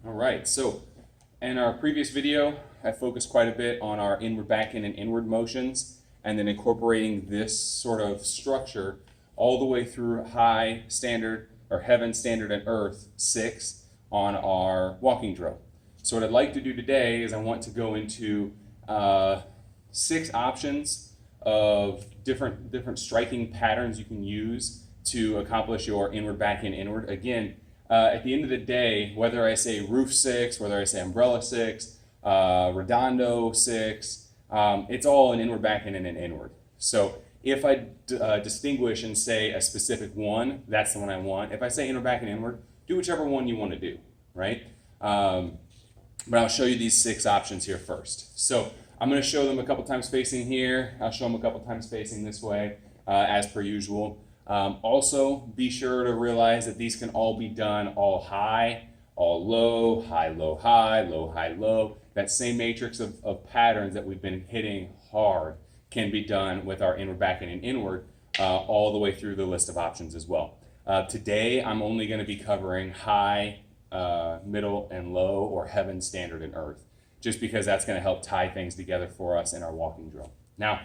All right, so in our previous video, I focused quite a bit on our inward, backhand, and inward motions, and then incorporating this sort of structure all the way through high standard, or heaven, standard, and earth 6 on our walking drill. So what I'd like to do today is I want to go into 6 options of different striking patterns you can use to accomplish your inward, backhand, inward. Again, at the end of the day, whether I say roof 6, whether I say umbrella 6, redondo 6, it's all an inward, backhand, and an inward. So if I distinguish and say a specific one, that's the one I want. If I say inward, backhand, inward, do whichever one you want to do, right? But I'll show you these 6 options here first. So I'm going to show them a couple times facing here. I'll show them a couple times facing this way, as per usual. Also, be sure to realize that these can all be done all high, all low, high, low, high, low, high, low. That same matrix of patterns that we've been hitting hard can be done with our inward, backhand, and inward all the way through the list of options as well. Today, I'm only going to be covering high, middle, and low, or heaven, standard, and earth, just because that's going to help tie things together for us in our walking drill. Now,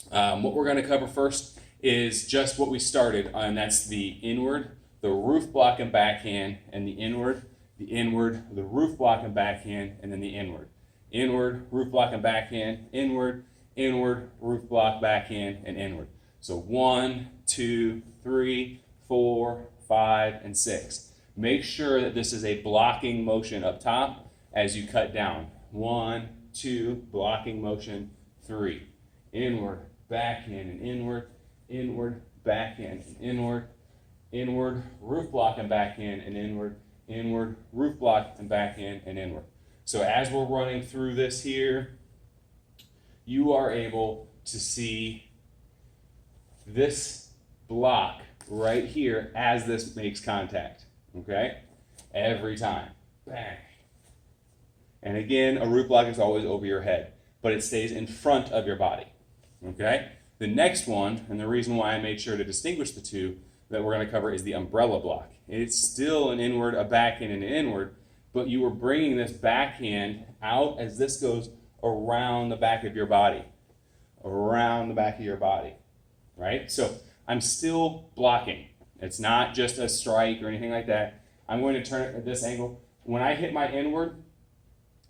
what we're going to cover first is just what we started, and that's the inward, the roof block and backhand, and the inward, the roof block and backhand, and then the inward. Inward, roof block and backhand, inward, roof block, backhand, and inward. So 1, 2, 3, 4, 5, and 6. Make sure that this is a blocking motion up top as you cut down. 1, 2, blocking motion, 3. Inward, backhand, and inward, backhand, and inward, roof block and backhand, and inward, roof block and backhand, and inward. So as we're running through this here, you are able to see this block right here as this makes contact, okay? Every time, bang. And again, a roof block is always over your head, but it stays in front of your body, okay? The next one, and the reason why I made sure to distinguish the two that we're going to cover, is the umbrella block. It's still an inward, a backhand, and an inward, but you are bringing this backhand out as this goes around the back of your body. Around the back of your body, right? So I'm still blocking. It's not just a strike or anything like that. I'm going to turn it at this angle. When I hit my inward,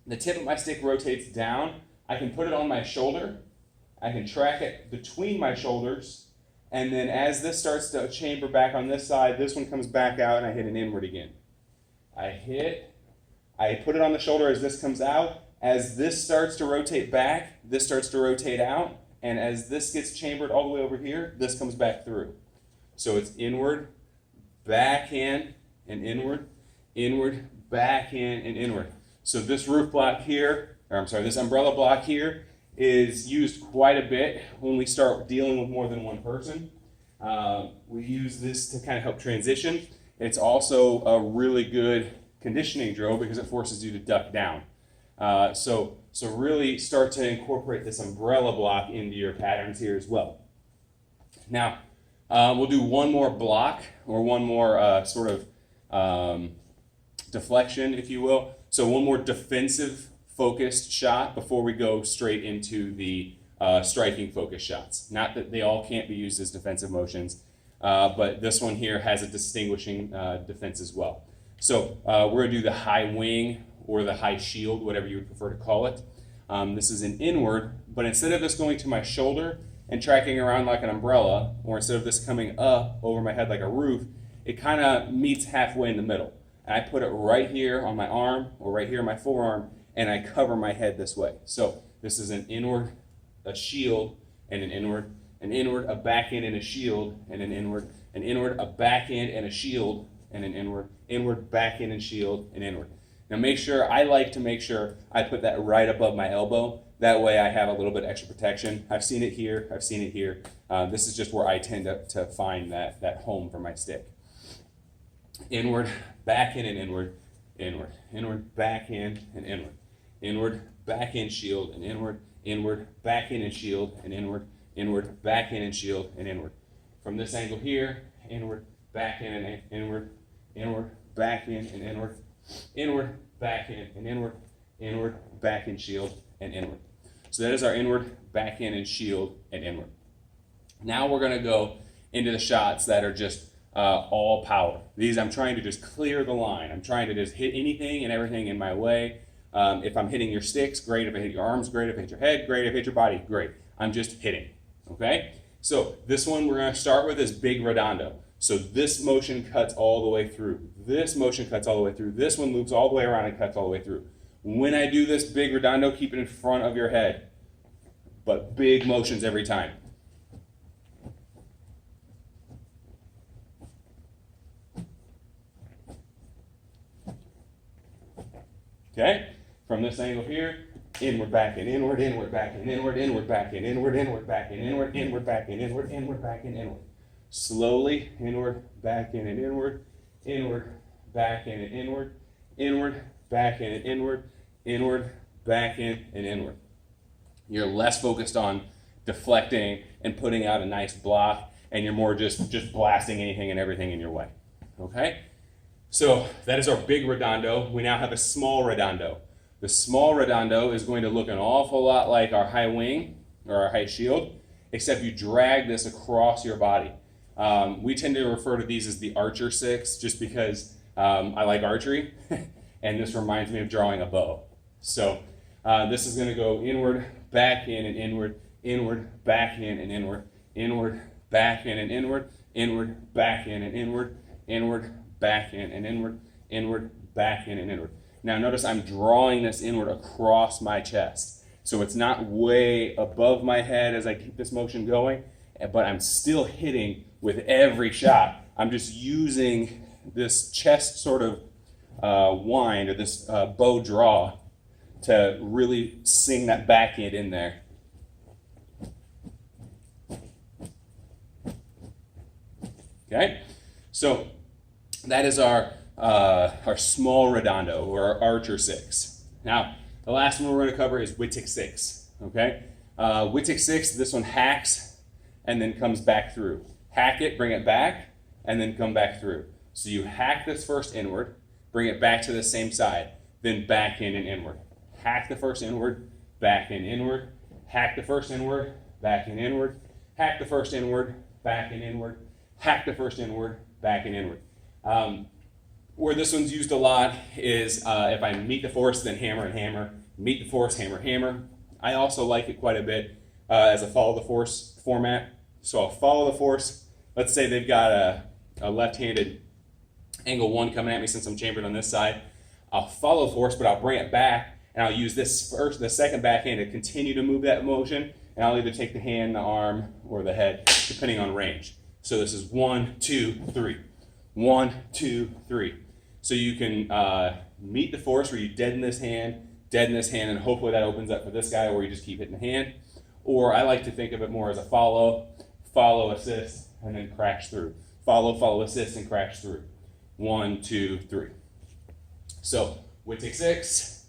the tip of my stick rotates down. I can put it on my shoulder. I can track it between my shoulders, and then as this starts to chamber back on this side, this one comes back out and I hit an inward again. I put it on the shoulder as this comes out. As this starts to rotate back, this starts to rotate out, and as this gets chambered all the way over here, this comes back through. So it's inward, backhand, and inward, backhand, and inward. So this roof block here, this umbrella block here, is used quite a bit when we start dealing with more than one person. We use this to kind of help transition. It's also a really good conditioning drill because it forces you to duck down. So really start to incorporate this umbrella block into your patterns here as well. Now, we'll do one more block, or one more sort of deflection, if you will. So one more defensive focused shot before we go straight into the striking focused shots. Not that they all can't be used as defensive motions, but this one here has a distinguishing defense as well. So we're going to do the high wing or the high shield, whatever you would prefer to call it. This is an inward, but instead of this going to my shoulder and tracking around like an umbrella, or instead of this coming up over my head like a roof, it kind of meets halfway in the middle. And I put it right here on my arm, or right here on my forearm, and I cover my head this way. So this is an inward, a shield, and an inward, a backhand and a shield, and an inward, a backhand and a shield, and an inward, backhand and shield, and inward. Now I like to make sure I put that right above my elbow. That way I have a little bit extra protection. I've seen it here, This is just where I tend to find that home for my stick. Inward, backhand, and inward, backhand, and inward, backhand, shield, and inward, backhand, and shield, and inward, backhand, and shield, and inward. From this angle here, inward, backhand, and inward, backhand, and inward, inward, backhand, and inward, inward, backhand, shield, and inward. So that is our inward, backhand, and shield, and inward. Now we're going to go into the shots that are just all power. These I'm trying to just clear the line. I'm trying to just hit anything and everything in my way. If I'm hitting your sticks, great. If I hit your arms, great. If I hit your head, great. If I hit your body, great. I'm just hitting, okay? So this one we're going to start with is big redondo. So this motion cuts all the way through. This motion cuts all the way through. This one loops all the way around and cuts all the way through. When I do this big redondo, keep it in front of your head, but big motions every time. Okay? From this angle here, inward, back, and inward, inward, back, and inward, inward, back, and inward, inward, back, and inward, inward, back, and inward, inward, back, and inward. Slowly, inward, back, and inward, inward, back, and inward, inward, back, and inward, inward, back, and inward. You're less focused on deflecting and putting out a nice block, and you're more just blasting anything and everything in your way. Okay? So that is our big redondo. We now have a small redondo. The small redondo is going to look an awful lot like our high wing or our high shield, except you drag this across your body. We tend to refer to these as the archer six, just because I like archery, and this reminds me of drawing a bow. So this is going to go inward, back in, and inward, inward, back in, and inward, inward, back in, and inward, inward, back in, and inward, inward, back in, and inward, inward, back in, and inward. Now notice I'm drawing this inward across my chest. So it's not way above my head as I keep this motion going, but I'm still hitting with every shot. I'm just using this chest sort of wind, or this bow draw, to really sing that backhand in there. Okay, so that is our small redondo, or our archer six. Now, the last one we're going to cover is Wittig six. Okay, Wittig six. This one hacks and then comes back through. Hack it, bring it back, and then come back through. So you hack this first inward, bring it back to the same side, then back in and inward. Hack the first inward, back and inward. Hack the first inward, back and inward. Hack the first inward, back and inward. Hack the first inward, back and inward. Where this one's used a lot is if I meet the force, then hammer and hammer. Meet the force, hammer, hammer. I also like it quite a bit as a follow the force format. So I'll follow the force. Let's say they've got a left-handed angle one coming at me since I'm chambered on this side. I'll follow the force, but I'll bring it back, and I'll use the second backhand to continue to move that motion, and I'll either take the hand, the arm, or the head, depending on range. So this is 1, 2, 3. 1, 2, 3. So you can meet the force where you deaden this hand, and hopefully that opens up for this guy, or you just keep hitting the hand. Or I like to think of it more as a follow, assist, and then crash through. Follow, assist, and crash through. 1, 2, 3. So, Wittig six.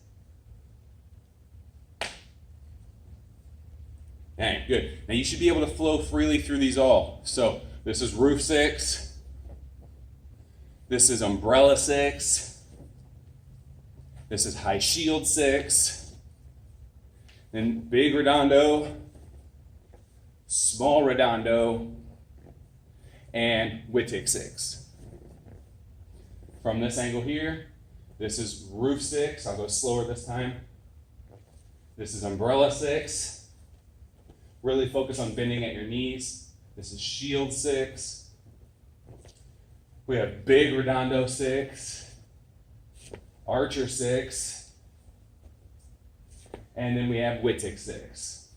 Dang, good. Now you should be able to flow freely through these all. So, this is roof six. This is umbrella six. This is high shield six. Then big redondo, small redondo, and Wittig six. From this angle here, this is roof six. I'll go slower this time. This is umbrella six. Really focus on bending at your knees. This is shield six. We have big redondo six, archer six, and then we have Wittig six.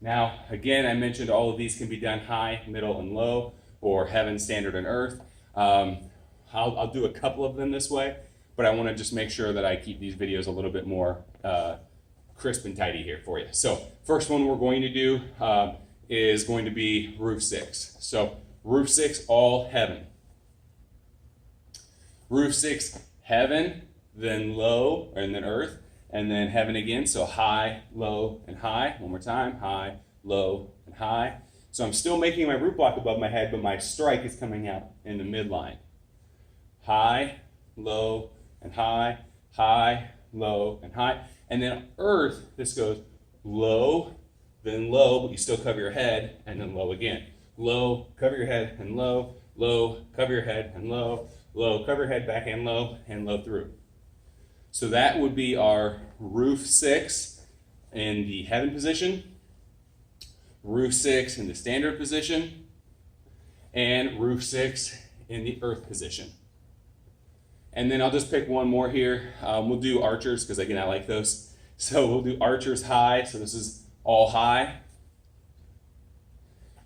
Now, again, I mentioned all of these can be done high, middle, and low, or heaven, standard, and earth. I'll do a couple of them this way, but I want to just make sure that I keep these videos a little bit more crisp and tidy here for you. So, first one we're going to do is going to be roof six. So, roof six, all heaven. Roof six, heaven, then low, and then earth, and then heaven again. So high, low, and high. One more time, high, low, and high. So I'm still making my root block above my head, but my strike is coming out in the midline. High, low, and high, high, low, and high. And then earth, this goes low, then low, but you still cover your head, and then low again. Low, cover your head, and low, low, cover your head, and low, low, cover your head, backhand low, and low through. So that would be our roof 6 in the heaven position, roof 6 in the standard position, and roof 6 in the earth position. And then I'll just pick one more here. We'll do archers, because again, I like those. So we'll do archers high. So this is all high.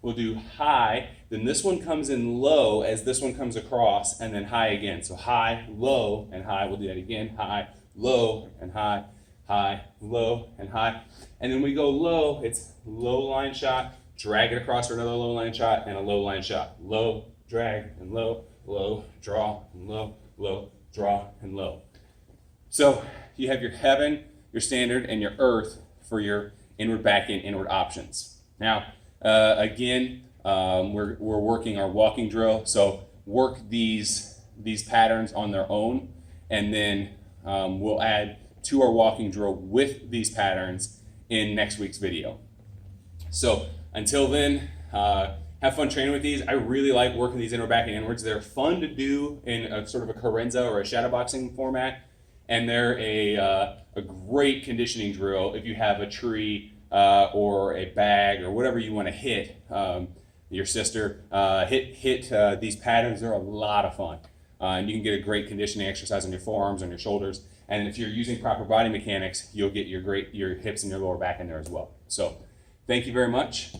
We'll do high. Then this one comes in low as this one comes across, and then high again. So high, low, and high. We'll do that again. High, low, and high, high, low, and high. And then we go low. It's low line shot, drag it across for another low line shot, and a low line shot. Low, drag, and low, low, draw, and low, low, draw, and low. So you have your heaven, your standard, and your earth for your inward, backhand, inward options. Now, again, we're working our walking drill. So work these patterns on their own, and then we'll add to our walking drill with these patterns in next week's video. So until then, have fun training with these. I really like working these inward, back, and inwards. They're fun to do in a sort of a carenza or a shadowboxing format, and they're a great conditioning drill if you have a tree or a bag or whatever you want to hit your sister. Hit these patterns. They're a lot of fun, and you can get a great conditioning exercise on your forearms, on your shoulders, and if you're using proper body mechanics, you'll get your hips and your lower back in there as well. So thank you very much.